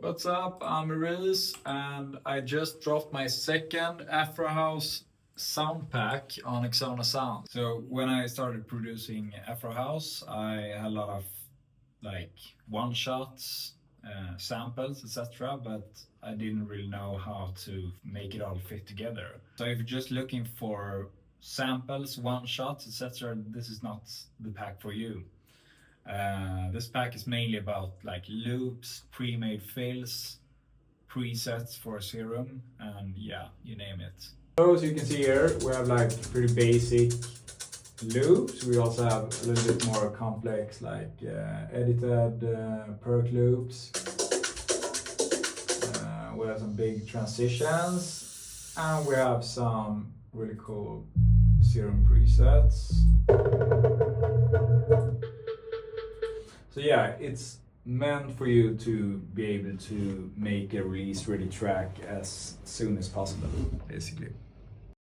What's up? I'm ERIICE and I just dropped my second Afro House Sound Pack on Xona Sound. So when I started producing Afro House, I had a lot of like one-shots, samples, etc. But I didn't really know how to make it all fit together. So if you're just looking for samples, one-shots, etc., this is not the pack for you. This pack is mainly about like loops, pre-made fills, presets for a serum, and yeah, you name it. So as you can see here, we have like pretty basic loops. We also have a little bit more complex like edited perk loops. We have some big transitions, and we have some really cool serum presets. So yeah, it's meant for you to be able to make a release ready track as soon as possible, basically.